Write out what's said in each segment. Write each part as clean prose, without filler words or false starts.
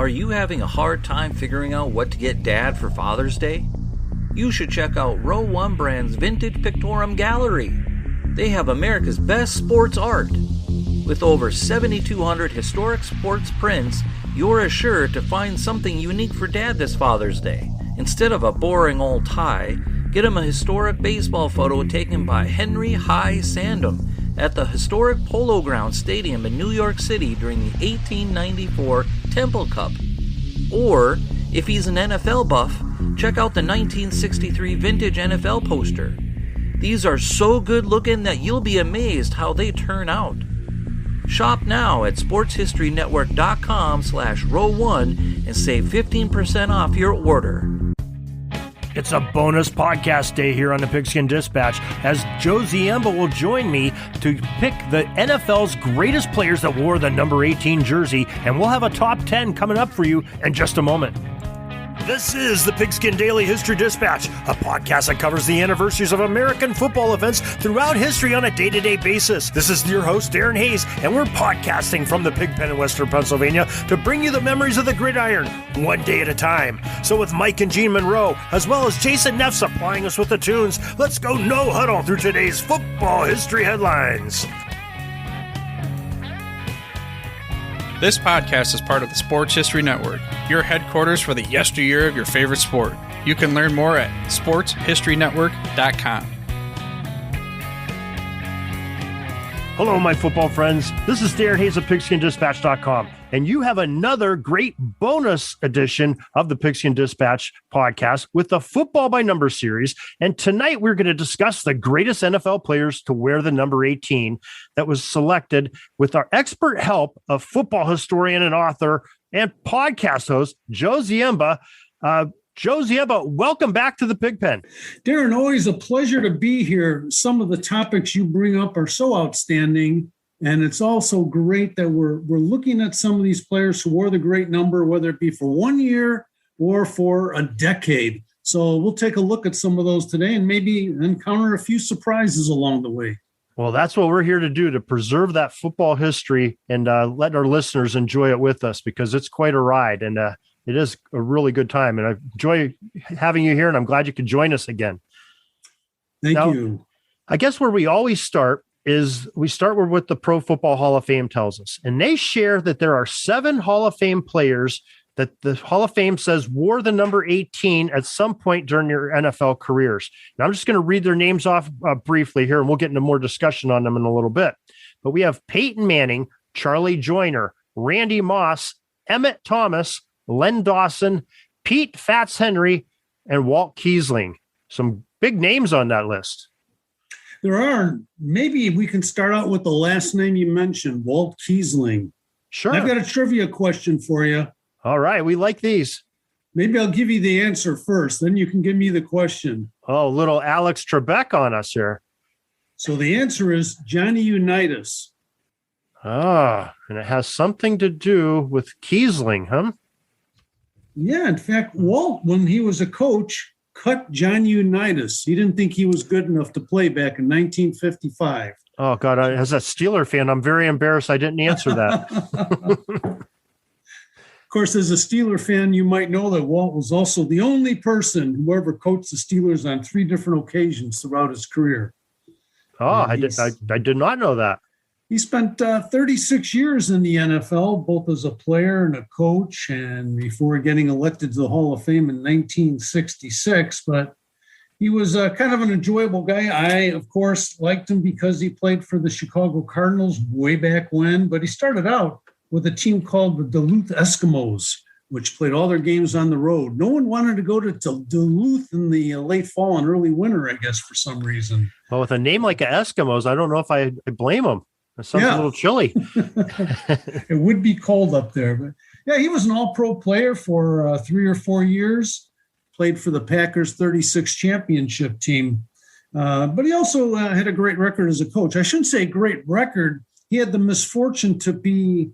Are you having a hard time figuring out what to get Dad for Father's Day? You should check out Row 1 Brand's Vintage Pictorum Gallery. They have America's best sports art. With over 7,200 historic sports prints, you're assured to find something unique for Dad this Father's Day. Instead of a boring old tie, get him a historic baseball photo taken by Henry High Sandham at the historic Polo Grounds Stadium in New York City during the 1894 Temple Cup. Or, if he's an NFL buff, check out the 1963 vintage NFL poster. These are so good looking that you'll be amazed how they turn out. Shop now at sportshistorynetwork.com/row1 and save 15% off your order. It's a bonus podcast day here on the Pigskin Dispatch, as Joe Ziemba will join me to pick the NFL's greatest players that wore the number 18 jersey, and we'll have a top 10 coming up for you in just a moment. This is the Pigskin Daily History Dispatch, a podcast that covers the anniversaries of American football events throughout history on a day-to-day basis. This is your host, Darren Hayes, and we're podcasting from the Pigpen in Western Pennsylvania to bring you the memories of the gridiron, one day at a time. So with Mike and Gene Monroe, as well as Jason Neff supplying us with the tunes, let's go no huddle through today's football history headlines. This podcast is part of the Sports History Network, your headquarters for the yesteryear of your favorite sport. You can learn more at sportshistorynetwork.com. Hello, my football friends. This is Darren Hayes of PigskinDispatch.com, and you have another great bonus edition of the Pigskin Dispatch podcast with the Football by Number series. And tonight we're going to discuss the greatest NFL players to wear the number 18 that was selected with our expert help of football historian and author and podcast host, Joe Ziemba. Joe Ziemba, welcome back to the Pigpen. Darren, always a pleasure to be here. Some of the topics you bring up are so outstanding, and it's also great that we're looking at some of these players who wore the great number, whether it be for 1 year or for a decade. So we'll take a look at some of those today and maybe encounter a few surprises along the way. Well, that's what we're here to do, to preserve that football history and let our listeners enjoy it with us, because it's quite a ride, and it is a really good time, and I enjoy having you here, and I'm glad you could join us again. Thank you. I guess where we always start is we start with what the Pro Football Hall of Fame tells us, and they share that there are 7 Hall of Fame players that the Hall of Fame says wore the number 18 at some point during their NFL careers. Now, I'm just going to read their names off briefly here, and we'll get into more discussion on them in a little bit. But we have Peyton Manning, Charlie Joyner, Randy Moss, Emmett Thomas, Len Dawson, Pete Fats Henry, and Walt Kiesling. Some big names on that list. There are. Maybe we can start out with the last name you mentioned, Walt Kiesling. Sure. I've got a trivia question for you. All right. We like these. Maybe I'll give you the answer first, then you can give me the question. Oh, little Alex Trebek on us here. So the answer is Johnny Unitas. Ah, and it has something to do with Kiesling, huh? Yeah, in fact, Walt, when he was a coach, cut Johnny Unitas. He didn't think he was good enough to play back in 1955. Oh, God, as a Steeler fan, I'm very embarrassed I didn't answer that. Of course, as a Steeler fan, you might know that Walt was also the only person who ever coached the Steelers on 3 different occasions throughout his career. Oh, I did not know that. He spent 36 years in the NFL, both as a player and a coach, and before getting elected to the Hall of Fame in 1966. But he was kind of an enjoyable guy. I, of course, liked him because he played for the Chicago Cardinals way back when. But he started out with a team called the Duluth Eskimos, which played all their games on the road. No one wanted to go to Duluth in the late fall and early winter, I guess, for some reason. Well, with a name like the Eskimos, I don't know if I blame them. It sounds a little chilly. It would be cold up there. But yeah, he was an all-pro player for 3 or 4 years, played for the Packers 36 championship team. But he also had a great record as a coach. I shouldn't say great record. He had the misfortune to be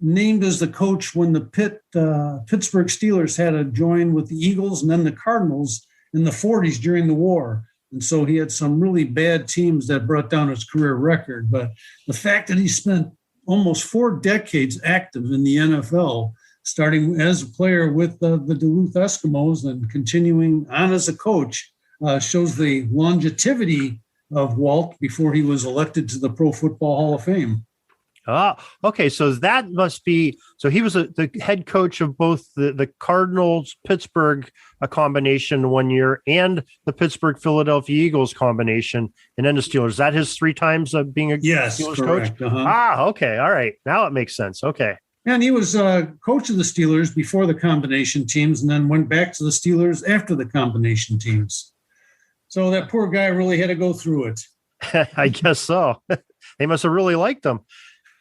named as the coach when the Pittsburgh Steelers had to join with the Eagles and then the Cardinals in the 40s during the war. And so he had some really bad teams that brought down his career record. But the fact that he spent almost 4 decades active in the NFL starting as a player with the Duluth Eskimos and continuing on as a coach, shows the longevity of Walt before he was elected to the Pro Football Hall of Fame. Okay. So that must be, so he was the head coach of both the Cardinals, Pittsburgh combination one year and the Pittsburgh Philadelphia Eagles combination, and then the Steelers. Is that his 3 times of being a Steelers correct. coach? Okay. All right. Now it makes sense. Okay. And he was coach of the Steelers before the combination teams and then went back to the Steelers after the combination teams. So that poor guy really had to go through it. I guess so. They must have really liked him.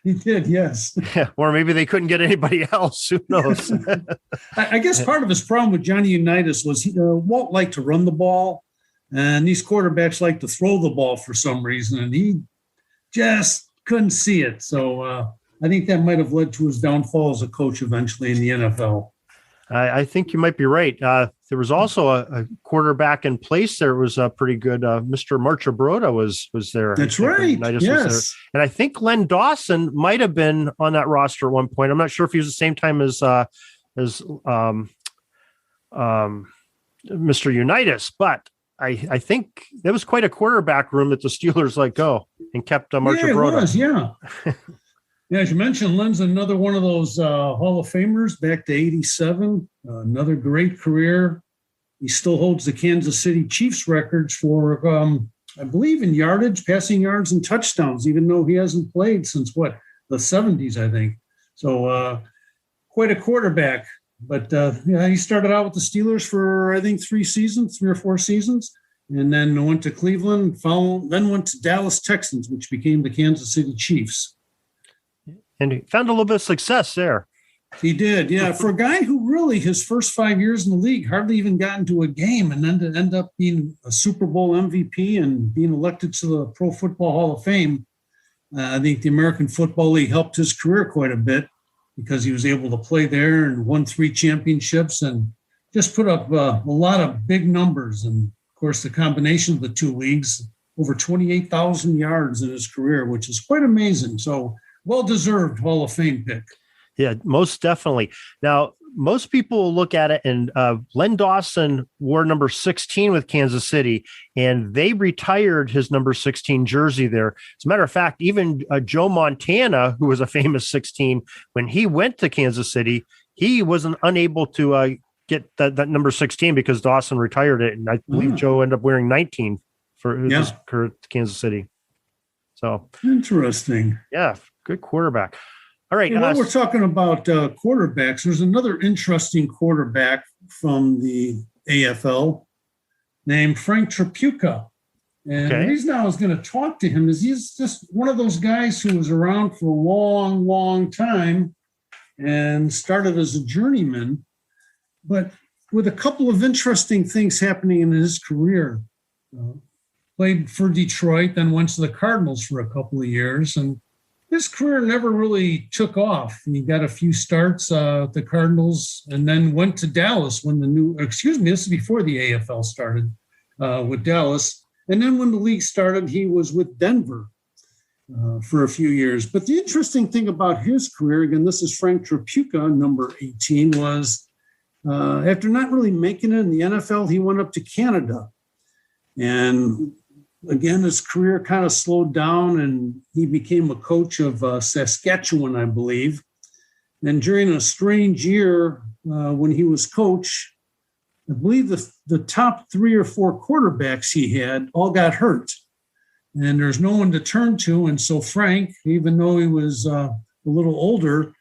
He did, yes. Or maybe they couldn't get anybody else. Who knows? I guess part of his problem with Johnny Unitas was Walt liked to run the ball, and these quarterbacks like to throw the ball for some reason, and he just couldn't see it. So I think that might have led to his downfall as a coach eventually in the NFL. I think you might be right. There was also a quarterback in place. There was a pretty good Mr. Marchabroda was there. That's right. Yes. And I think Len Dawson might have been on that roster at one point. I'm not sure if he was the same time as Mr. Unitas, but I think there was quite a quarterback room that the Steelers let go and kept Marchabroda. Yeah, it was, yeah. Yeah, as you mentioned, Len's another one of those Hall of Famers back to 87. Another great career. He still holds the Kansas City Chiefs records for, I believe, in yardage, passing yards, and touchdowns, even though he hasn't played since, the 70s, I think. So quite a quarterback. But, he started out with the Steelers for, I think, 3 or 4 seasons, and then went to Cleveland, then went to Dallas Texans, which became the Kansas City Chiefs. And he found a little bit of success there. He did, yeah. For a guy who really, his first 5 years in the league, hardly even got into a game, and then to end up being a Super Bowl MVP and being elected to the Pro Football Hall of Fame, I think the American Football League helped his career quite a bit because he was able to play there and won 3 championships and just put up a lot of big numbers. And, of course, the combination of the 2 leagues, over 28,000 yards in his career, which is quite amazing. So, well-deserved Hall of Fame pick. Yeah, most definitely. Now, most people will look at it, and Len Dawson wore number 16 with Kansas City, and they retired his number 16 jersey there. As a matter of fact, even Joe Montana, who was a famous 16, when he went to Kansas City, he wasn't unable to get that number 16 because Dawson retired it, and I believe Joe ended up wearing 19 for his career at Kansas City. So interesting. Yeah. Good quarterback. All right. While we're talking about quarterbacks, there's another interesting quarterback from the AFL named Frank Tripucka. And the reason I was going to talk to him is he's just one of those guys who was around for a long, long time and started as a journeyman, but with a couple of interesting things happening in his career. Played for Detroit, then went to the Cardinals for a couple of years, and his career never really took off. He got a few starts at the Cardinals and then went to Dallas when this is before the AFL started with Dallas. And then when the league started, he was with Denver for a few years. But the interesting thing about his career, again, this is Frank Tripucka, number 18, was after not really making it in the NFL, he went up to Canada. And again, his career kind of slowed down, and he became a coach of Saskatchewan, I believe. And during a strange year when he was coach, I believe the top 3 or 4 quarterbacks he had all got hurt. And there's no one to turn to. And so Frank, even though he was a little older,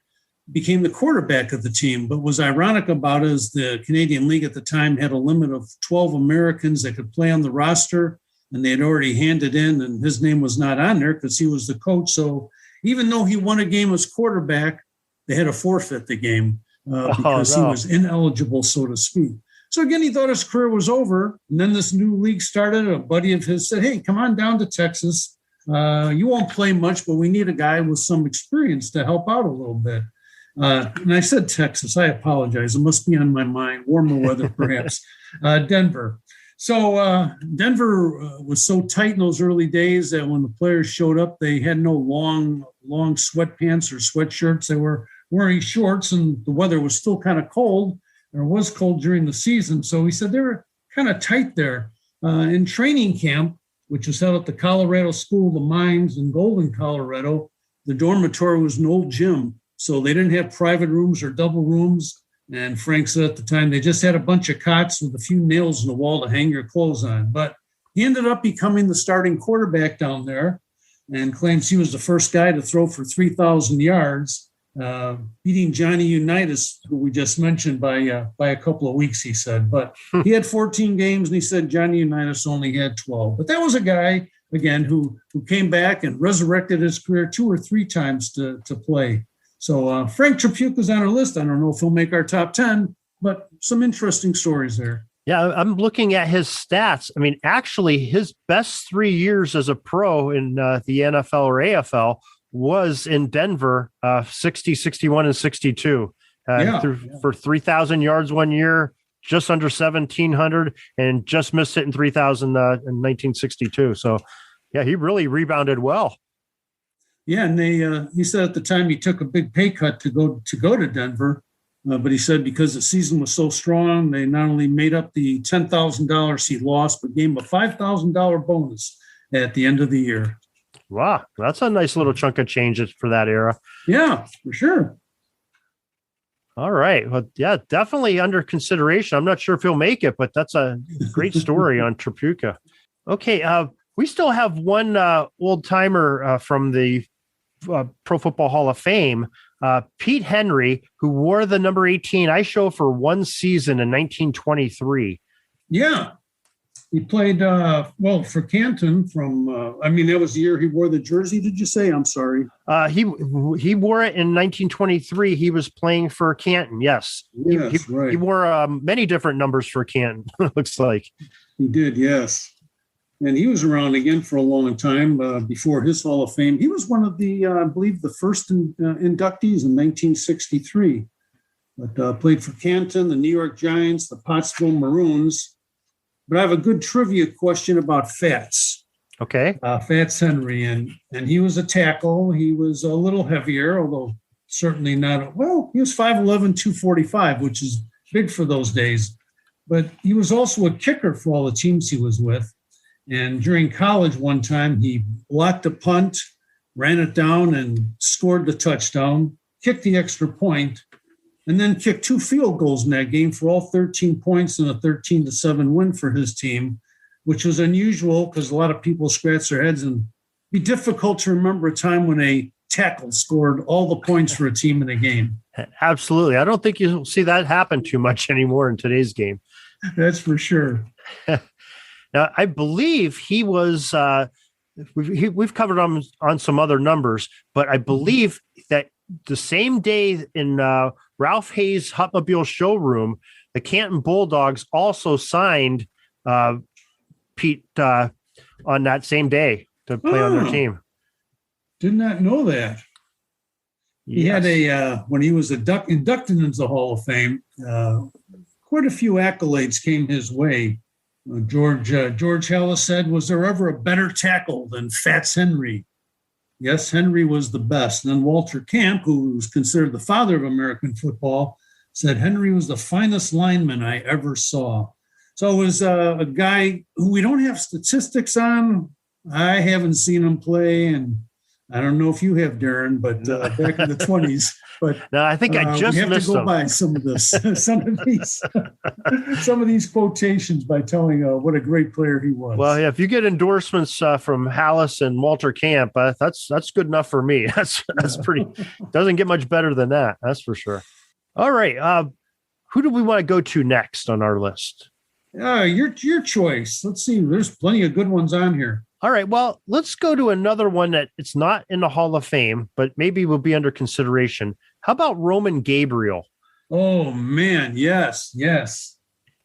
became the quarterback of the team. But what was ironic about it is the Canadian League at the time had a limit of 12 Americans that could play on the roster. And they had already handed in, and his name was not on there because he was the coach. So even though he won a game as quarterback, they had to forfeit the game because he was ineligible, so to speak. So again, he thought his career was over. And then this new league started. A buddy of his said, hey, come on down to Texas. You won't play much, but we need a guy with some experience to help out a little bit. And I said Texas. I apologize. It must be on my mind. Warmer weather, perhaps. Denver. So Denver was so tight in those early days that when the players showed up, they had no long sweatpants or sweatshirts. They were wearing shorts, and the weather was still kind of cold, or was cold during the season. So he said they were kind of tight there. In training camp, which was held at the Colorado School of the Mines in Golden, Colorado, the dormitory was an old gym. So they didn't have private rooms or double rooms. And Frank said at the time, they just had a bunch of cots with a few nails in the wall to hang your clothes on. But he ended up becoming the starting quarterback down there and claims he was the first guy to throw for 3,000 yards, beating Johnny Unitas, who we just mentioned, by a couple of weeks, he said. But he had 14 games, and he said Johnny Unitas only had 12. But that was a guy, again, who came back and resurrected his career 2 or 3 times to play. So Frank Tripucka's on our list. I don't know if he'll make our top 10, but some interesting stories there. Yeah, I'm looking at his stats. I mean, actually, his best 3 years as a pro in the NFL or AFL was in Denver, 60, 61, and 62. For 3,000 yards one year, just under 1,700, and just missed it in 3,000 in 1962. So, yeah, he really rebounded well. Yeah, and he said at the time he took a big pay cut to go to Denver. But he said because the season was so strong, they not only made up the $10,000 he lost, but gave him a $5,000 bonus at the end of the year. Wow, that's a nice little chunk of change for that era. Yeah, for sure. All right. Well, yeah, definitely under consideration. I'm not sure if he'll make it, but that's a great story on Tripucka. Okay, we still have one old-timer from the Pro Football Hall of Fame, Pete Henry, who wore the number 18 I show for one season in 1923. Yeah. He played, for Canton from, that was the year he wore the jersey, did you say? I'm sorry. He wore it in 1923. He was playing for Canton, yes. Yes, right. He wore many different numbers for Canton, looks like. He did, yes. And he was around again for a long time before his Hall of Fame. He was one of the, I believe, the first inductees in 1963. But played for Canton, the New York Giants, the Pottsville Maroons. But I have a good trivia question about Fats. Okay. Fats Henry. And he was a tackle. He was a little heavier, although certainly not. He was 5'11", 245, which is big for those days. But he was also a kicker for all the teams he was with. And during college one time, he blocked a punt, ran it down, and scored the touchdown, kicked the extra point, and then kicked 2 field goals in that game for all 13 points and a 13-7 win for his team, which was unusual because a lot of people scratch their heads, and it'd be difficult to remember a time when a tackle scored all the points for a team in a game. Absolutely. I don't think you'll see that happen too much anymore in today's game. That's for sure. Now, I believe he was, we've covered on some other numbers, but I believe that the same day in Ralph Hayes' Hutmobile showroom, the Canton Bulldogs also signed Pete on that same day to play on their team. Did not know that. He had when he was inducted into the Hall of Fame, quite a few accolades came his way. George Hellis said, "Was there ever a better tackle than Fats Henry?" Yes, Henry was the best. And then Walter Camp, who was considered the father of American football, said Henry was the finest lineman I ever saw. So it was a guy who we don't have statistics on. I haven't seen him play, and I don't know if you have, Darren, but back in the 20s. But no, I think I just we have missed to go them. by some of this, some of these quotations by telling what a great player he was. Well, yeah, if you get endorsements from Hallis and Walter Camp, that's good enough for me. That's pretty. Doesn't get much better than that. That's for sure. All right, who do we want to go to next on our list? Your choice. Let's see. There's plenty of good ones on here. All right. Well, let's go to another one that it's not in the Hall of Fame, but maybe will be under consideration. How about Roman Gabriel? Oh, man. Yes. Yeah,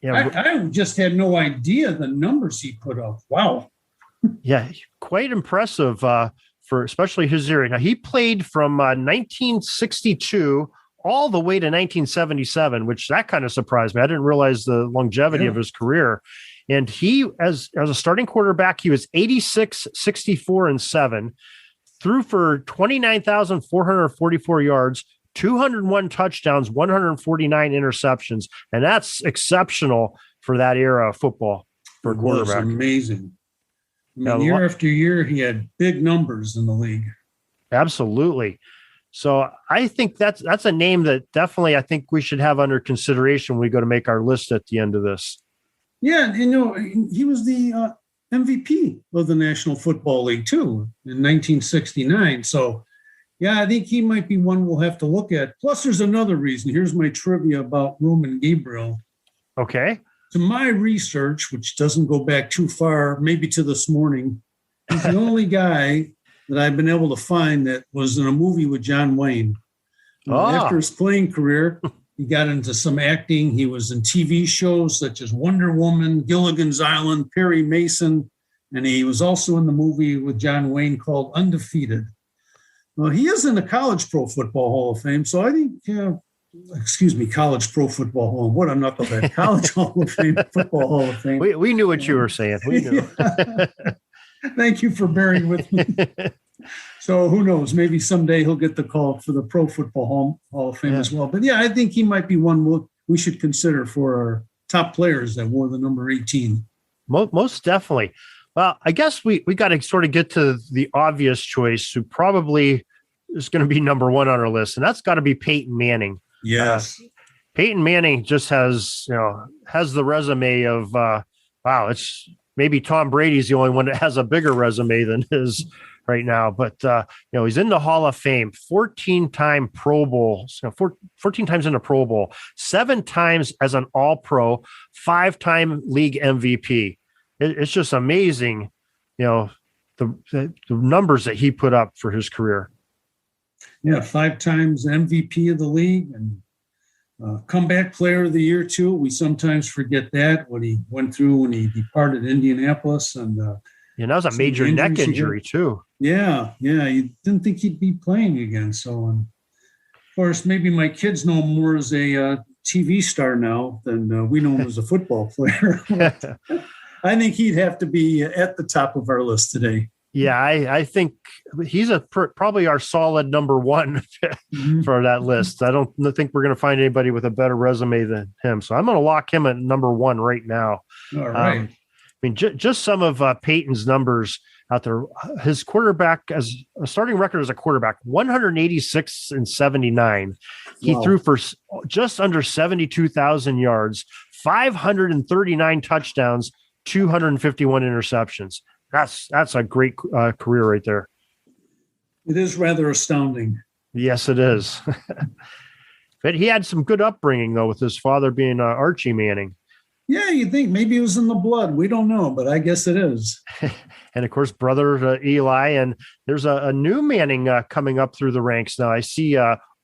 I just had no idea the numbers he put up. Wow. Yeah, quite impressive for especially his era. Now, he played from 1962 all the way to 1977, which that kind of surprised me. I didn't realize the longevity of his career. And he, as a starting quarterback, he was 86, 64, and 7, threw for 29,444 yards, 201 touchdowns, 149 interceptions, and that's exceptional for that era of football for a quarterback. It was amazing. Year after year, he had big numbers in the league. Absolutely. So I think that's a name that definitely I think we should have under consideration when we go to make our list at the end of this. Yeah, he was the MVP of the National Football League too in 1969. So, yeah, I think he might be one we'll have to look at. Plus, there's another reason. Here's my trivia about Roman Gabriel. Okay. To my research, which doesn't go back too far, maybe to this morning, he's the only guy that I've been able to find that was in a movie with John Wayne. After his playing career, he got into some acting. He was in TV shows such as Wonder Woman, Gilligan's Island, Perry Mason, and he was also in the movie with John Wayne called Undefeated. Well, he is in the College Pro Football Hall of Fame, so I think, College Pro Football Hall. What a knucklehead. College Hall of Fame, Football Hall of Fame. We knew what you were saying. We knew. Thank you for bearing with me. So who knows? Maybe someday he'll get the call for the Pro Football Hall of Fame as well. But yeah, I think he might be one we should consider for our top players that wore the number 18. Most definitely. Well, I guess we got to sort of get to the obvious choice who probably is going to be number one on our list, and that's got to be Peyton Manning. Yes. Peyton Manning just has the resume of, it's maybe Tom Brady's the only one that has a bigger resume than his right now, but he's in the Hall of Fame, 14-time Pro Bowl, 14 times in the Pro Bowl, 7 times as an All-Pro, 5-time league MVP. It's just amazing, the numbers that he put up for his career. Yeah, 5 times MVP of the league and comeback player of the year too. We sometimes forget that what he went through when he departed Indianapolis, and that was a major neck injury too. Yeah, you didn't think he'd be playing again. So, of course, maybe my kids know him more as a TV star now than we know him as a football player. I think he'd have to be at the top of our list today. Yeah, I think he's probably our solid number one for that list. I don't think we're going to find anybody with a better resume than him. So I'm going to lock him at number one right now. All right. Just some of Peyton's numbers out there. His quarterback, as a starting record as a quarterback, 186 and 79. He threw for just under 72,000 yards, 539 touchdowns, 251 interceptions. That's a great career right there. It is rather astounding. Yes, it is. But he had some good upbringing, though, with his father being Archie Manning. Yeah, you'd think maybe it was in the blood. We don't know, but I guess it is. And, of course, brother Eli. And there's a new Manning coming up through the ranks now. I see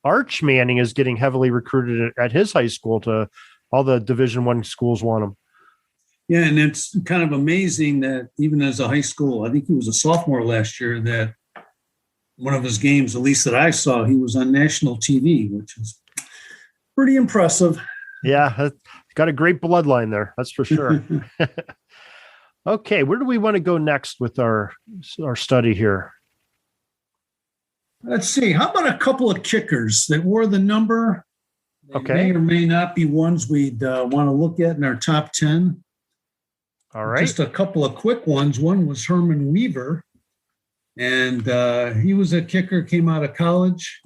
Arch Manning is getting heavily recruited at his high school. To all the Division I schools want him. Yeah, and it's kind of amazing that even as a high school, I think he was a sophomore last year, that one of his games, at least that I saw, he was on national TV, which is pretty impressive. Yeah, got a great bloodline there. That's for sure. Okay, where do we want to go next with our study here? Let's see. How about a couple of kickers that wore the number? They may or may not be ones we'd want to look at in our top 10. All right. Just a couple of quick ones. One was Herman Weaver, and he was a kicker, came out of college.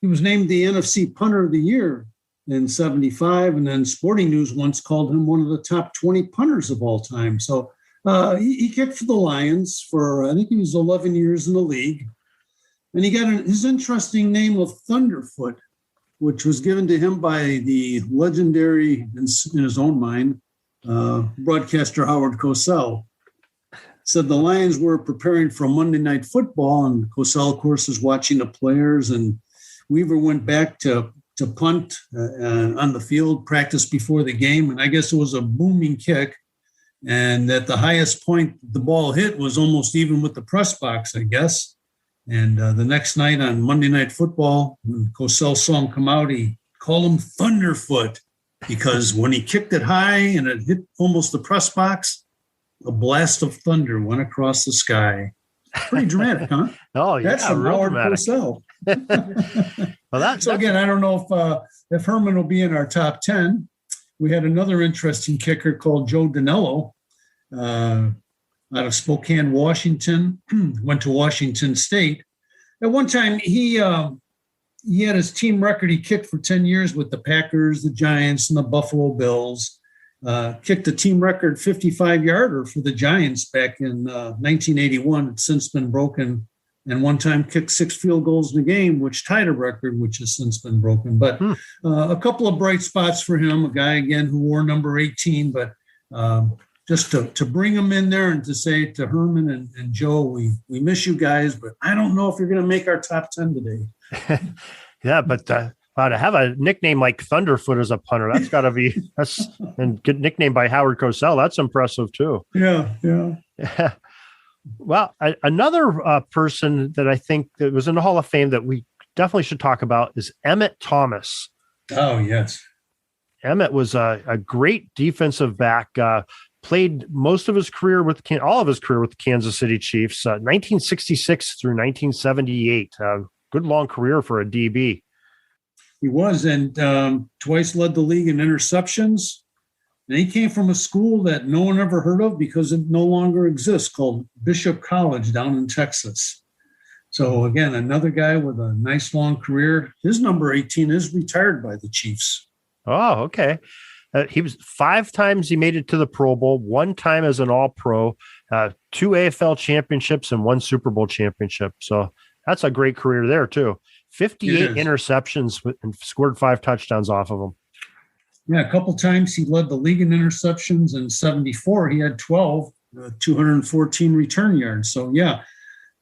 He was named the NFC Punter of the Year in 75, and then Sporting News once called him one of the top 20 punters of all time. So he kicked for the Lions for, I think he was 11 years in the league. And he got his interesting name of Thunderfoot, which was given to him by the legendary, in his own mind, broadcaster Howard Cosell. Said the Lions were preparing for Monday Night Football, and Cosell, of course, was watching the players, and Weaver went back to punt on the field, practice before the game, and I guess it was a booming kick, and at the highest point the ball hit was almost even with the press box, I guess. And the next night on Monday Night Football, when Cosell saw him come out, he called him Thunderfoot, because when he kicked it high and it hit almost the press box, a blast of thunder went across the sky. Pretty dramatic, huh? Oh, yeah. That's from Howard Cosell. Well, so again, I don't know if Herman will be in our top 10. We had another interesting kicker called Joe Danello out of Spokane, Washington. Went to Washington State. At one time, he had his team record. He kicked for 10 years with the Packers, the Giants, and the Buffalo Bills. Kicked a team record 55-yarder for the Giants back in 1981. It's since been broken. And one time kicked 6 field goals in a game, which tied a record, which has since been broken. But a couple of bright spots for him, a guy, again, who wore number 18. But just to bring him in there and to say to Herman and Joe, we miss you guys, but I don't know if you're going to make our top 10 today. Yeah, but to have a nickname like Thunderfoot as a punter, and good nickname by Howard Cosell. That's impressive too. Yeah. Well, another person that I think that was in the Hall of Fame that we definitely should talk about is Emmett Thomas. Oh, yes. Emmett was a great defensive back, played most of his career all of his career with the Kansas City Chiefs, 1966 through 1978. Good long career for a DB. He was, and twice led the league in interceptions. And he came from a school that no one ever heard of because it no longer exists, called Bishop College down in Texas. So, again, another guy with a nice long career. His number 18 is retired by the Chiefs. Oh, okay. He was 5 times he made it to the Pro Bowl, 1 time as an All-Pro, 2 AFL championships, and 1 Super Bowl championship. So that's a great career there, too. 58 interceptions and scored 5 touchdowns off of them. Yeah, a couple times he led the league in interceptions. In 74, he had 12, 214 return yards. So, yeah,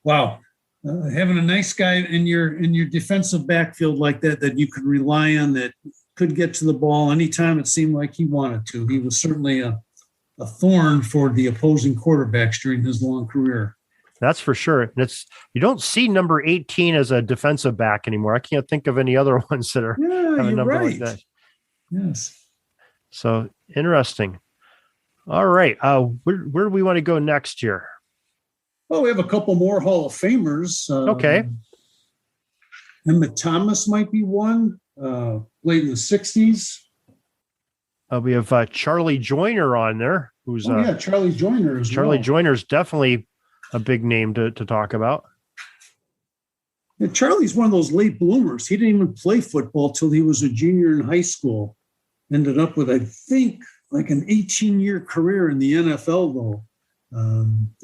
wow. Having a nice guy in your defensive backfield like that you could rely on, that could get to the ball anytime it seemed like he wanted to. He was certainly a thorn for the opposing quarterbacks during his long career. That's for sure. And you don't see number 18 as a defensive back anymore. I can't think of any other ones that are have a number like that. Yes. So interesting. All right. Where do we want to go next year? Well, we have a couple more Hall of Famers. Okay. Emmett Thomas might be one. Late in the 60s. We have Charlie Joyner on there. Charlie Joyner as well. Charlie Joyner's definitely a big name to talk about. Yeah, Charlie's one of those late bloomers. He didn't even play football till he was a junior in high school. Ended up with, I think, like an 18-year career in the NFL, though.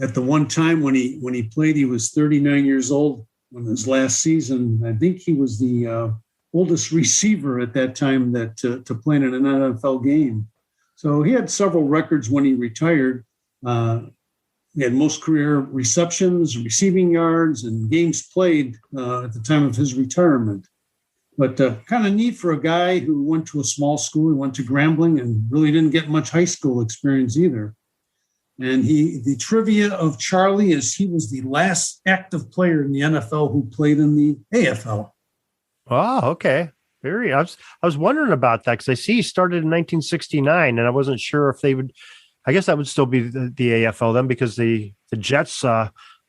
At the one time when he played, he was 39 years old. When his last season, I think he was the oldest receiver at that time that to play in an NFL game. So he had several records when he retired. He had most career receptions, receiving yards, and games played at the time of his retirement. But kind of neat for a guy who went to a small school. He went to Grambling and really didn't get much high school experience either. And the trivia of Charlie is he was the last active player in the NFL who played in the AFL. Oh, okay. I was wondering about that because I see he started in 1969, and I wasn't sure if they would. I guess that would still be the AFL then, because the Jets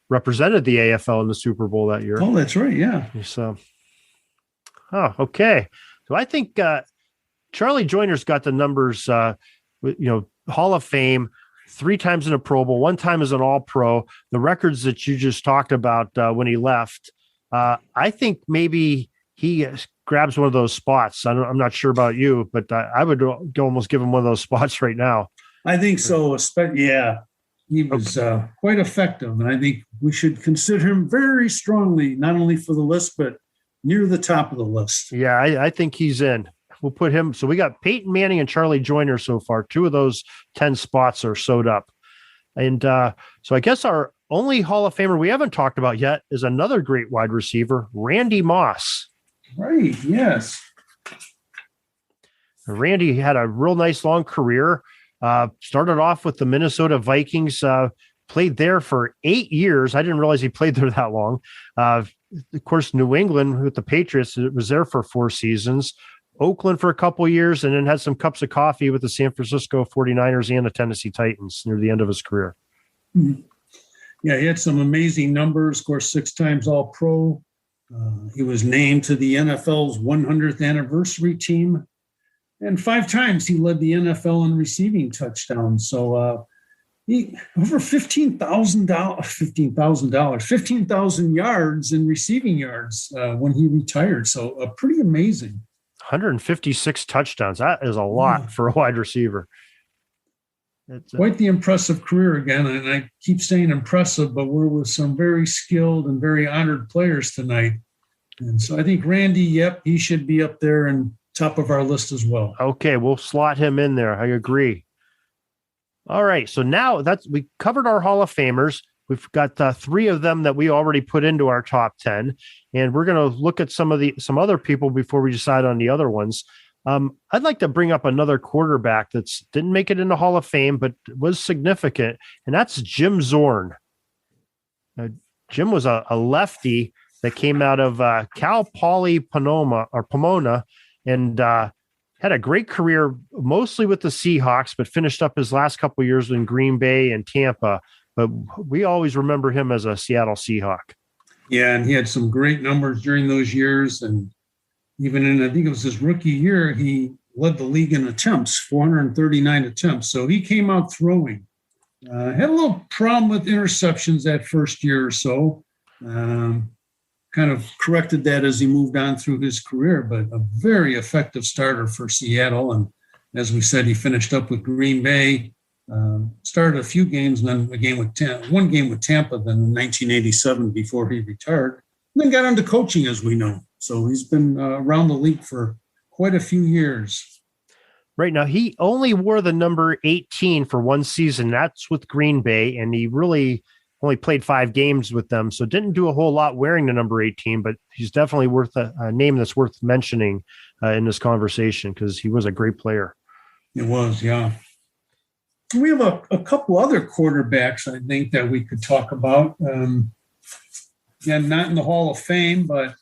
represented the AFL in the Super Bowl that year. Oh, that's right. Yeah. So, okay. So I think Charlie Joyner's got the numbers. Hall of Fame, 3 times in a Pro Bowl, 1 time as an All-Pro. The records that you just talked about when he left. I think maybe he grabs one of those spots. I'm not sure about you, but I would almost give him one of those spots right now. I think so. Yeah, he was quite effective. And I think we should consider him very strongly, not only for the list, but near the top of the list. Yeah, I think he's in. We'll put him. So we got Peyton Manning and Charlie Joyner so far. 2 of those 10 spots are sewed up. And so I guess our only Hall of Famer we haven't talked about yet is another great wide receiver, Randy Moss. Right, yes. Randy had a real nice long career. Started off with the Minnesota Vikings, played there for 8 years. I didn't realize he played there that long. Of course, New England with the Patriots, it was there for 4 seasons. Oakland for a couple years, and then had some cups of coffee with the San Francisco 49ers and the Tennessee Titans near the end of his career. Yeah, he had some amazing numbers. Of course, 6 times All-Pro, He was named to the NFL's 100th anniversary team, and 5 times he led the NFL in receiving touchdowns. So he over 15,000 yards in receiving yards when he retired. So pretty amazing. 156 touchdowns. That is a lot for a wide receiver. It's quite the impressive career again. And I keep saying impressive, but we're with some very skilled and very honored players tonight. And so I think Randy, he should be up there and top of our list as well. Okay, we'll slot him in there. I agree. All right, so now we covered our Hall of Famers. We've got 3 of them that we already put into our top 10, and we're going to look at some other people before we decide on the other ones. I'd like to bring up another quarterback that's didn't make it into Hall of Fame, but was significant, and that's Jim Zorn. Jim was a lefty that came out of Cal Poly Pomona, and had a great career, mostly with the Seahawks, but finished up his last couple of years in Green Bay and Tampa. But we always remember him as a Seattle Seahawk. Yeah, and he had some great numbers during those years. And even in, I think it was his rookie year, he led the league in attempts, 439 attempts. So he came out throwing. Had a little problem with interceptions that first year or so. Kind of corrected that as he moved on through his career, but a very effective starter for Seattle. And as we said, he finished up with Green Bay, started a few games, and then one game with Tampa, then in 1987 before he retired, and then got into coaching, as we know. So he's been around the league for quite a few years. Right now, he only wore the number 18 for one season. That's with Green Bay, and he really only played 5 games with them, so didn't do a whole lot wearing the number 18, but he's definitely worth a name that's worth mentioning in this conversation because he was a great player. It was, yeah. We have a couple other quarterbacks, I think, that we could talk about. Again, not in the Hall of Fame, but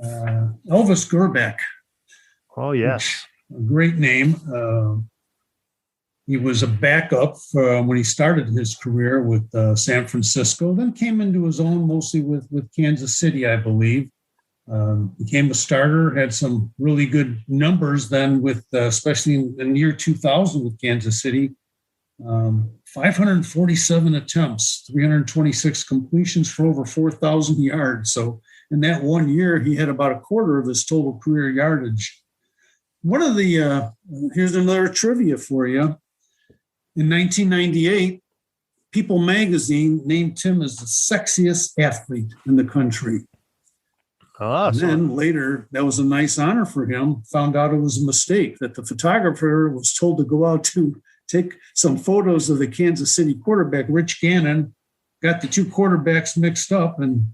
Elvis Grbac. Oh, yes. A great name. He was a backup when he started his career with San Francisco, then came into his own mostly with Kansas City, I believe. Became a starter, had some really good numbers then with, especially in the year 2000 with Kansas City. 547 attempts, 326 completions for over 4,000 yards. So in that one year, he had about a quarter of his total career yardage. One of the, here's another trivia for you. In 1998, People magazine named him as the sexiest athlete in the country. And then later, that was a nice honor for him. Found out it was a mistake, that the photographer was told to go out to take some photos of the Kansas City quarterback, Rich Gannon, got the 2 quarterbacks mixed up, and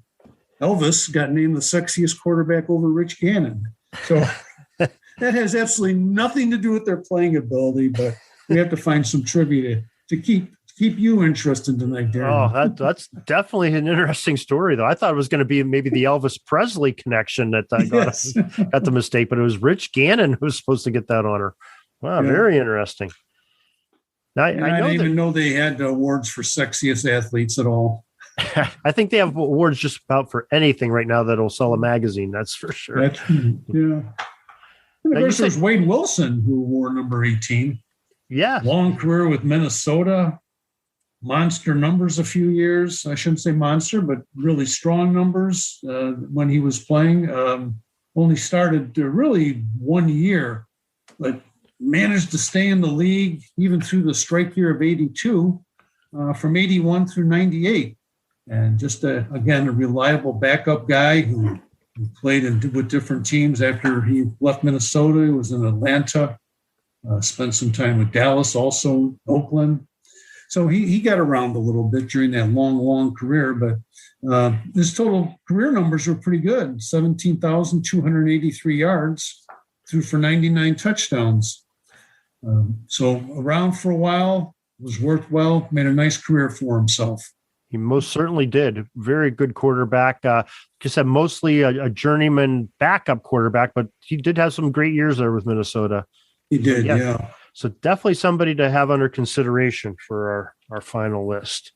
Elvis got named the sexiest quarterback over Rich Gannon. So that has absolutely nothing to do with their playing ability, but we have to find some trivia to keep you interested tonight, Darren. Oh, that's definitely an interesting story, though. I thought it was going to be maybe the Elvis Presley connection that got the mistake, but it was Rich Gannon who was supposed to get that honor. Wow, yeah. Very interesting. Now, I didn't even know they had awards for sexiest athletes at all. I think they have awards just about for anything right now that'll sell a magazine. That's for sure. Yeah. And of course, there's Wade Wilson, who wore number 18. Yeah. Long career with Minnesota. Monster numbers a few years. I shouldn't say monster, but really strong numbers when he was playing. Only started really 1 year, but managed to stay in the league even through the strike year of 82, from 81 through 98. And just, again, a reliable backup guy who played with different teams after he left Minnesota. He was in Atlanta, spent some time with Dallas, also Oakland. So he got around a little bit during that long career, but his total career numbers were pretty good. 17,283 yards, threw for 99 touchdowns. So around for a while, was worked well, made a nice career for himself. He most certainly did. Very good quarterback. Like I said, mostly a journeyman backup quarterback, but he did have some great years there with Minnesota. He did, yeah. So definitely somebody to have under consideration for our final list.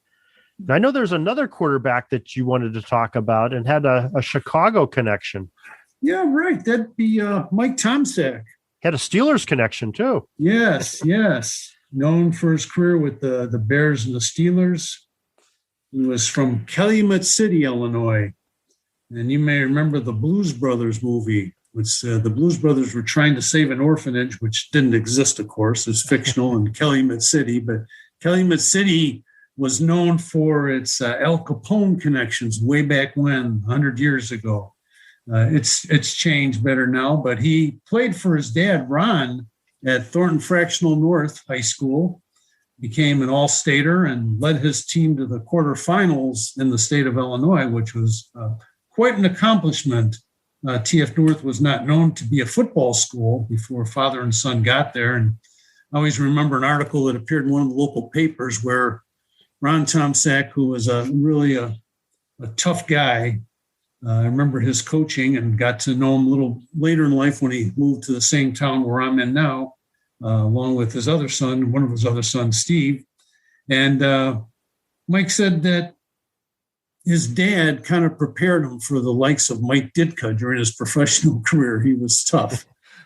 I know there's another quarterback that you wanted to talk about and had a Chicago connection. Yeah, right. That'd be Mike Tomczak. Had a Steelers connection too. Yes. Known for his career with the Bears and the Steelers. He was from Calumet City, Illinois. And you may remember the Blues Brothers movie, which the Blues Brothers were trying to save an orphanage, which didn't exist, of course. It's fictional in Calumet City. But Calumet City was known for its Al Capone connections way back when, 100 years ago. It's changed better now, but he played for his dad, Ron, at Thornton Fractional North High School, became an all-stater and led his team to the quarterfinals in the state of Illinois, which was quite an accomplishment. TF North was not known to be a football school before father and son got there. And I always remember an article that appeared in one of the local papers where Ron Tomczak, who was really a tough guy, I remember his coaching and got to know him a little later in life when he moved to the same town where I'm in now, along with his other son, one of his other sons, Steve. And Mike said that his dad kind of prepared him for the likes of Mike Ditka during his professional career. He was tough,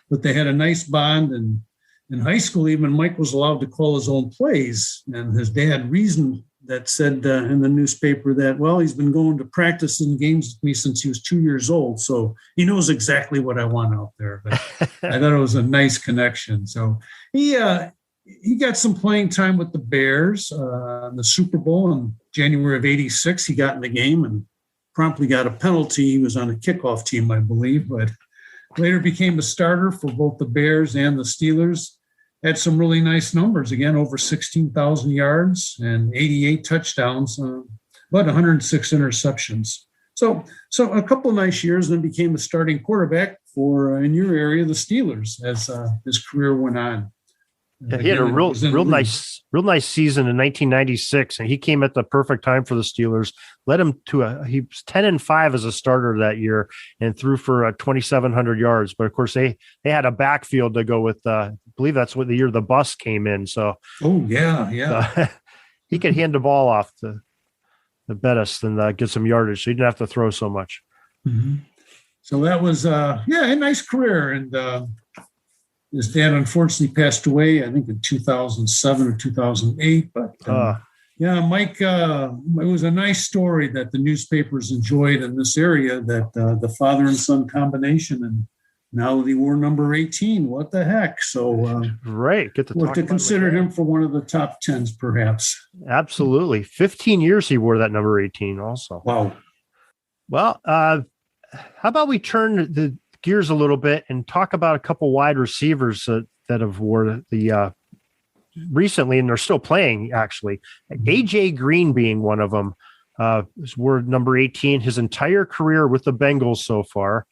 but they had a nice bond. And in high school, even Mike was allowed to call his own plays. And his dad reasoned that said in the newspaper that, well, he's been going to practice in games with me since he was 2 years old. So he knows exactly what I want out there. But I thought it was a nice connection. So he got some playing time with the Bears in the Super Bowl in January of '86. He got in the game and promptly got a penalty. He was on a kickoff team, I believe, but later became a starter for both the Bears and the Steelers. Had some really nice numbers, again, over 16,000 yards and 88 touchdowns, but 106 interceptions. So a couple of nice years, then became a starting quarterback for, in your area, the Steelers, as his career went on. Yeah, he had a real nice season in 1996, and he came at the perfect time for the Steelers. Led him to he was 10-5 as a starter that year, and threw for 2,700 yards. But of course, they had a backfield to go with. I believe that's what the year the bus came in. So, he could hand the ball off to Bettis and get some yardage. So he didn't have to throw so much. Mm-hmm. So that was a nice career. And his dad unfortunately passed away, I think in 2007 or 2008. But Mike, it was a nice story that the newspapers enjoyed in this area, that the father and son combination, and now he wore number 18. What the heck? So right, get to consider him for one of the top 10s, perhaps. Absolutely, 15 years he wore that number 18. Also, wow. Well, how about we turn the gears a little bit and talk about a couple wide receivers that have wore the recently, and they're still playing, actually. AJ Green being one of them, wore number 18 his entire career with the Bengals so far.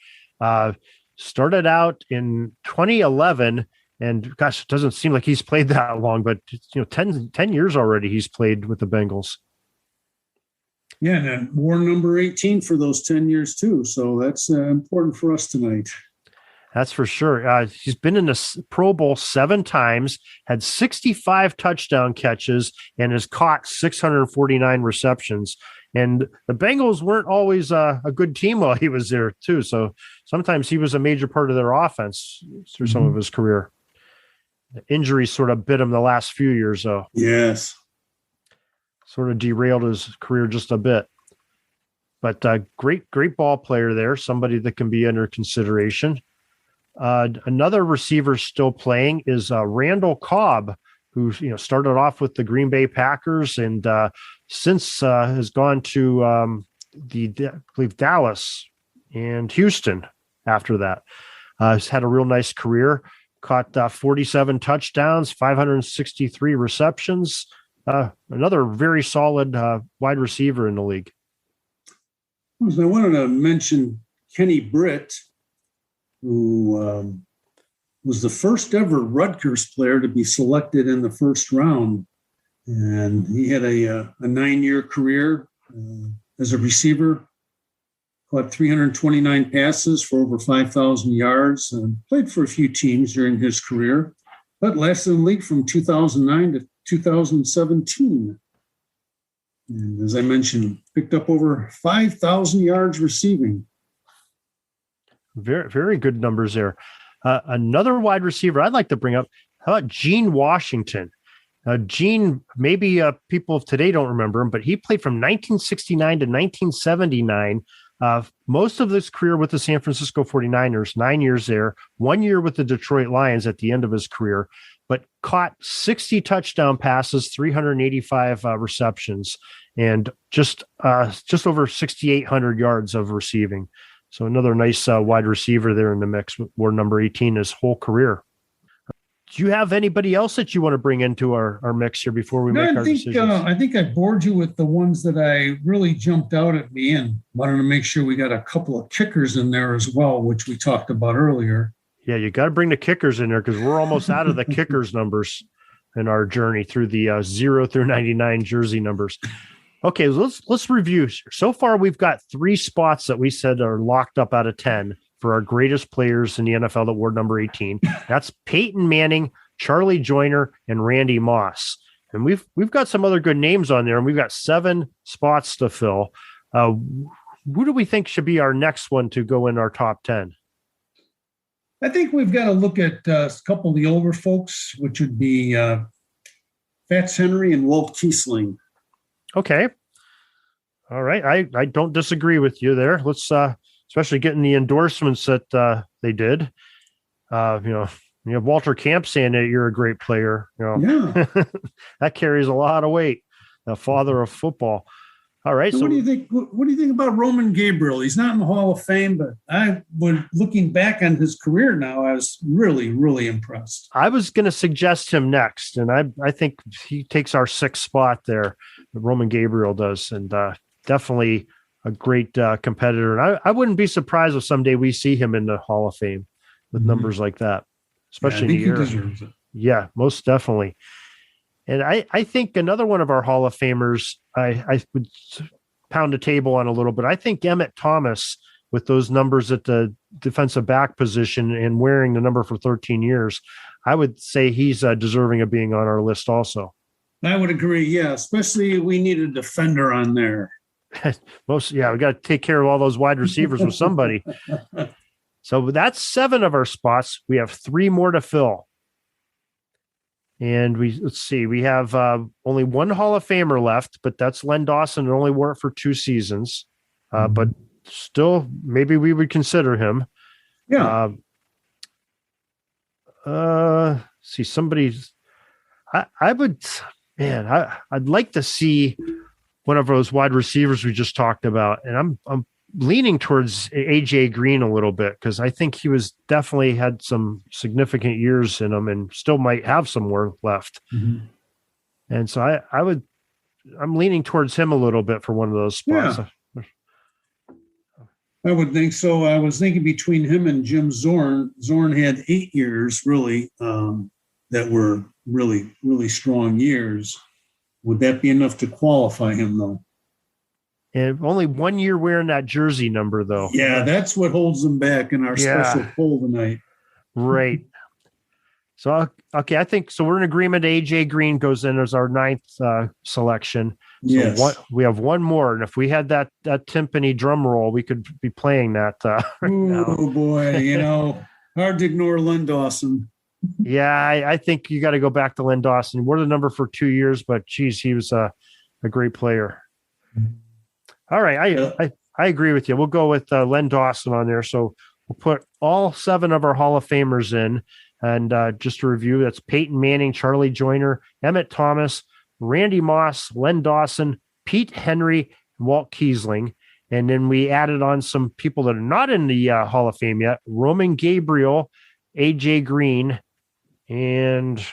Started out in 2011, and gosh, it doesn't seem like he's played that long, but 10 years already he's played with the Bengals. Yeah, and wore number 18 for those 10 years too. So that's important for us tonight. That's for sure. He's been in the Pro Bowl 7 times, had 65 touchdown catches, and has caught 649 receptions. And the Bengals weren't always a good team while he was there too. So sometimes he was a major part of their offense through some of his career. Injuries sort of bit him the last few years, though. Yes. Sort of derailed his career just a bit. But great ball player there, somebody that can be under consideration. Another receiver still playing is Randall Cobb, who started off with the Green Bay Packers and since has gone to I believe Dallas and Houston after that. He's had a real nice career, caught 47 touchdowns, 563 receptions. Another very solid wide receiver in the league. I wanted to mention Kenny Britt, who was the first ever Rutgers player to be selected in the first round. And he had a 9-year career as a receiver, caught 329 passes for over 5,000 yards, and played for a few teams during his career, but lasted in the league from 2009 to 2017. And as I mentioned, picked up over 5,000 yards receiving. Very, very good numbers there. Another wide receiver I'd like to bring up, how about Gene Washington? Gene, maybe people of today don't remember him, but he played from 1969 to 1979. Most of his career with the San Francisco 49ers, 9 years there, 1 year with the Detroit Lions at the end of his career, but caught 60 touchdown passes, 385 receptions, and just over 6,800 yards of receiving. So another nice wide receiver there in the mix, wore number 18 his whole career. Do you have anybody else that you want to bring into our mix here before we make our decisions? I think I bored you with the ones that I really jumped out at me and wanted to make sure we got a couple of kickers in there as well, which we talked about earlier. Yeah, you got to bring the kickers in there because we're almost out of the kickers numbers in our journey through the 0 through 99 jersey numbers. Okay, let's review. So far, we've got 3 spots that we said are locked up out of 10 for our greatest players in the NFL that wore number 18. That's Peyton Manning, Charlie Joyner, and Randy Moss. And we've got some other good names on there, and we've got 7 spots to fill. Who do we think should be our next one to go in our top 10? I think we've got to look at a couple of the older folks, which would be Fats Henry and Walt Kiesling. Okay. All right. I don't disagree with you there. Let's especially getting the endorsements that they did. You have Walter Camp saying that you're a great player. Yeah. That carries a lot of weight. The father of football. All right. So what do you think? What do you think about Roman Gabriel? He's not in the Hall of Fame, but when looking back on his career now, I was really, really impressed. I was going to suggest him next, and I think he takes our 6th spot there. Roman Gabriel does, and definitely a great competitor. And I wouldn't be surprised if someday we see him in the Hall of Fame with numbers like that, especially I think in the year. he deserves it. Yeah, most definitely. And I think another one of our Hall of Famers, I would pound the table on a little bit. I think Emmett Thomas, with those numbers at the defensive back position and wearing the number for 13 years, I would say he's deserving of being on our list also. I would agree. Yeah, especially we need a defender on there. We got to take care of all those wide receivers with somebody. So that's 7 of our spots. We have 3 more to fill. And let's see, we have only 1 Hall of Famer left, but that's Len Dawson. It only wore it for 2 seasons. But still, maybe we would consider him. Yeah. See, somebody's, I'd like to see one of those wide receivers we just talked about. And I'm leaning towards AJ Green a little bit because I think he was definitely had some significant years in him and still might have some more left. Mm-hmm. And so I'm leaning towards him a little bit for one of those spots. Yeah. I would think so. I was thinking between him and Jim Zorn. Zorn had 8 years really that were really, really strong years. Would that be enough to qualify him though? And only 1 year wearing that jersey number, though. Yeah, that's what holds them back in our special poll tonight. Right. So, okay, I think so. We're in agreement. AJ Green goes in as our 9th selection. So yes. We have 1 more, and if we had that timpani drum roll, we could be playing that. Oh boy, hard to ignore Len Dawson. Yeah, I think you got to go back to Len Dawson. We're the number for 2 years, but geez, he was a great player. All right, I agree with you. We'll go with Len Dawson on there. So we'll put all 7 of our Hall of Famers in. And just to review, that's Peyton Manning, Charlie Joyner, Emmett Thomas, Randy Moss, Len Dawson, Pete Henry, and Walt Kiesling. And then we added on some people that are not in the Hall of Fame yet. Roman Gabriel, AJ Green, and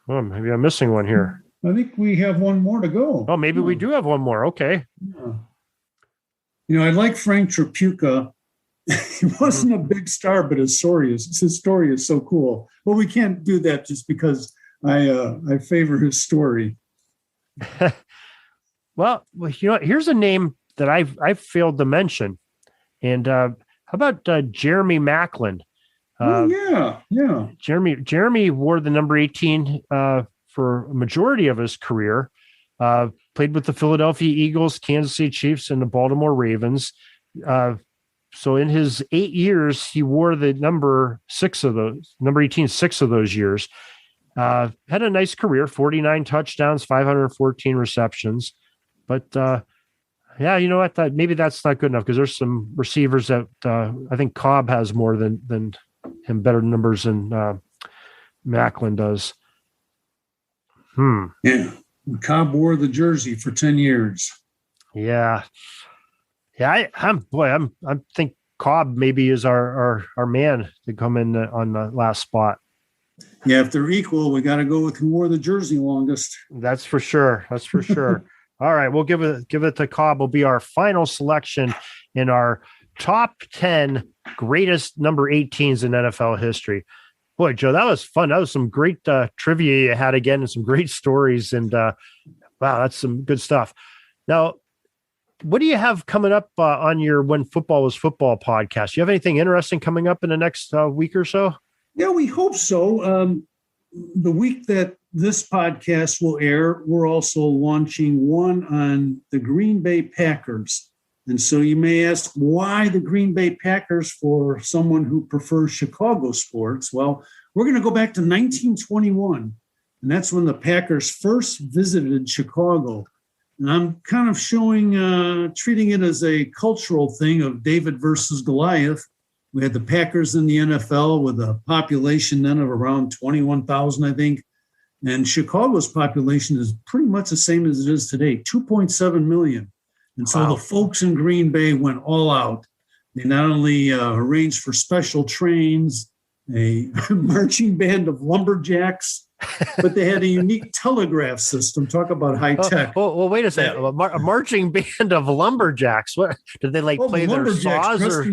maybe I'm missing one here. I think we have 1 more to go. Oh, maybe we do have 1 more. Okay. Yeah. I like Frank Tripucka. He wasn't a big star, but his story is so cool. Well, we can't do that just because I favor his story. Well, here's a name that I've failed to mention. And how about Jeremy Maclin? Yeah. Jeremy wore the number 18 for a majority of his career. Played with the Philadelphia Eagles, Kansas City Chiefs, and the Baltimore Ravens. So in his 8 years, he wore the number 18, 6 of those years. Had a nice career, 49 touchdowns, 514 receptions. But yeah, you know what? Maybe that's not good enough because there's some receivers that I think Cobb has more than him, better numbers than Macklin does. Yeah. Cobb wore the jersey for 10 years. Yeah. Yeah. I think Cobb maybe is our man to come in on the last spot. Yeah. If they're equal, we got to go with who wore the jersey longest. That's for sure. All right. We'll give it to Cobb. Will be our final selection in our top 10 greatest number 18s in NFL history. Boy, Joe, that was fun. That was some great trivia you had again and some great stories. And wow, that's some good stuff. Now, what do you have coming up on your When Football Was Football podcast? Do you have anything interesting coming up in the next week or so? Yeah, we hope so. The week that this podcast will air, we're also launching one on the Green Bay Packers. And so you may ask, why the Green Bay Packers for someone who prefers Chicago sports? Well, we're going to go back to 1921, and that's when the Packers first visited Chicago. And I'm kind of treating it as a cultural thing of David versus Goliath. We had the Packers in the NFL with a population then of around 21,000, I think. And Chicago's population is pretty much the same as it is today, 2.7 million. And so the folks in Green Bay went all out. They not only arranged for special trains, a marching band of lumberjacks, but they had a unique telegraph system. Talk about high tech. Well, wait a second. A marching band of lumberjacks. What did they play their saws?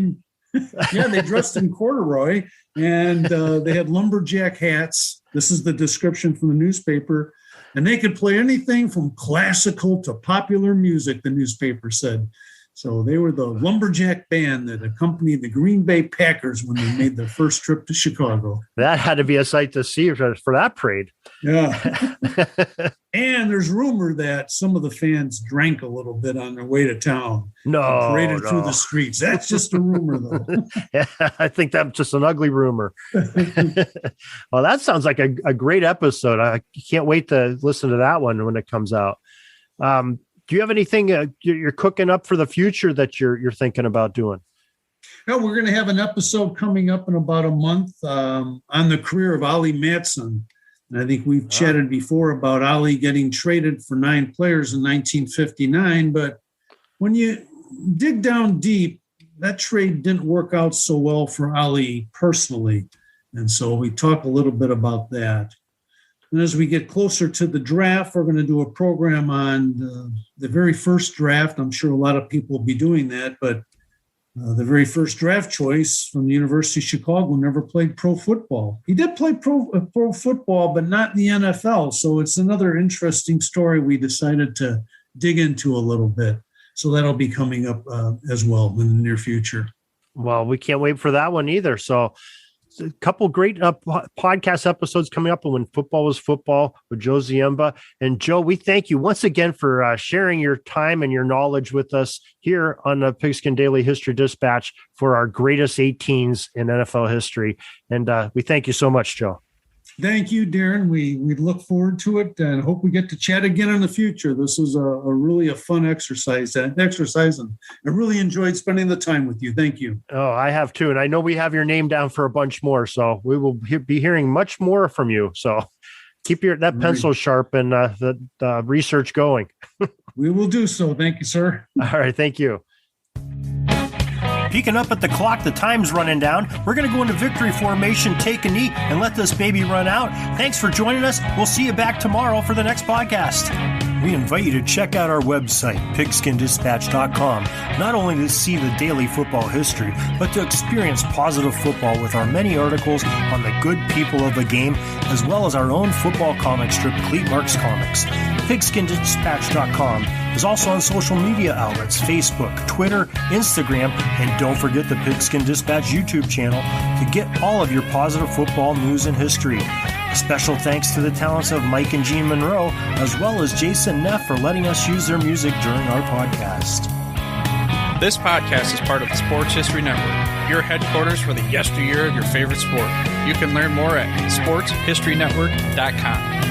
Yeah, they dressed in corduroy, and they had lumberjack hats. This is the description from the newspaper. And they could play anything from classical to popular music, the newspaper said. So they were the lumberjack band that accompanied the Green Bay Packers when they made their first trip to Chicago. That had to be a sight to see for that parade. Yeah. And there's rumor that some of the fans drank a little bit on their way to town. Paraded through the streets. That's just a rumor, though. Yeah, I think that's just an ugly rumor. Well, that sounds like a great episode. I can't wait to listen to that one when it comes out. Do you have anything you're cooking up for the future that you're thinking about doing? No, we're going to have an episode coming up in about a month on the career of Ollie Matson. And I think we've chatted before about Ollie getting traded for 9 players in 1959. But when you dig down deep, that trade didn't work out so well for Ollie personally. And so we talk a little bit about that. And as we get closer to the draft, we're going to do a program on the very first draft. I'm sure a lot of people will be doing that, but the very first draft choice from the University of Chicago never played pro football. He did play pro football, but not in the NFL. So it's another interesting story we decided to dig into a little bit. So that'll be coming up as well in the near future. Well, we can't wait for that one either. So a couple great podcast episodes coming up on When Football Was Football with Joe Ziemba. And Joe, we thank you once again for sharing your time and your knowledge with us here on the Pigskin Daily History Dispatch for our greatest 18s in NFL history. And we thank you so much, Joe. Thank you, Darren. We look forward to it and hope we get to chat again in the future. This was a really fun exercise, and I really enjoyed spending the time with you. Thank you. Oh, I have too. And I know we have your name down for a bunch more, so we will be hearing much more from you. So keep that pencil sharp and the research going. We will do so. Thank you, sir. All right. Thank you. Peeking up at the clock, the time's running down. We're going to go into victory formation, take a knee, and let this baby run out. Thanks for joining us. We'll see you back tomorrow for the next podcast. We invite you to check out our website, pigskindispatch.com, not only to see the daily football history, but to experience positive football with our many articles on the good people of the game, as well as our own football comic strip, Cleat Marks Comics. Pigskindispatch.com is also on social media outlets, Facebook, Twitter, Instagram, and don't forget the Pigskin Dispatch YouTube channel to get all of your positive football news and history. A special thanks to the talents of Mike and Jean Monroe, as well as Jason Neff for letting us use their music during our podcast. This podcast is part of the Sports History Network, your headquarters for the yesteryear of your favorite sport. You can learn more at sportshistorynetwork.com.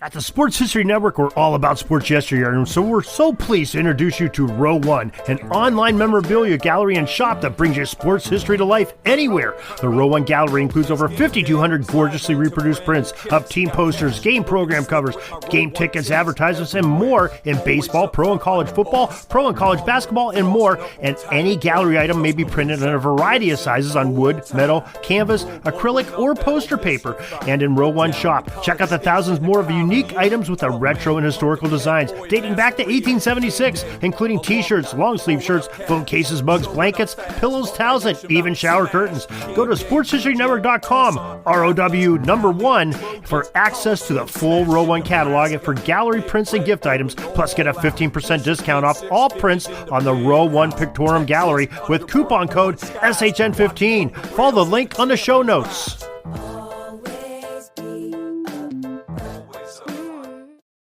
At the Sports History Network, we're all about sports yesteryear, and so we're so pleased to introduce you to Row One, an online memorabilia gallery and shop that brings your sports history to life anywhere. The Row One gallery includes over 5,200 gorgeously reproduced prints of team posters, game program covers, game tickets, advertisements, and more in baseball, pro and college football, pro and college basketball, and more. And any gallery item may be printed in a variety of sizes on wood, metal, canvas, acrylic, or poster paper. And in Row One shop, check out the thousands more of unique items with the retro and historical designs dating back to 1876, including t-shirts, long sleeve shirts, phone cases, mugs, blankets, pillows, towels, and even shower curtains. Go to sportshistorynetwork.com, ROW1, for access to the full Row One catalog and for gallery prints and gift items, plus get a 15% discount off all prints on the Row One Pictorium Gallery with coupon code SHN15. Follow the link on the show notes.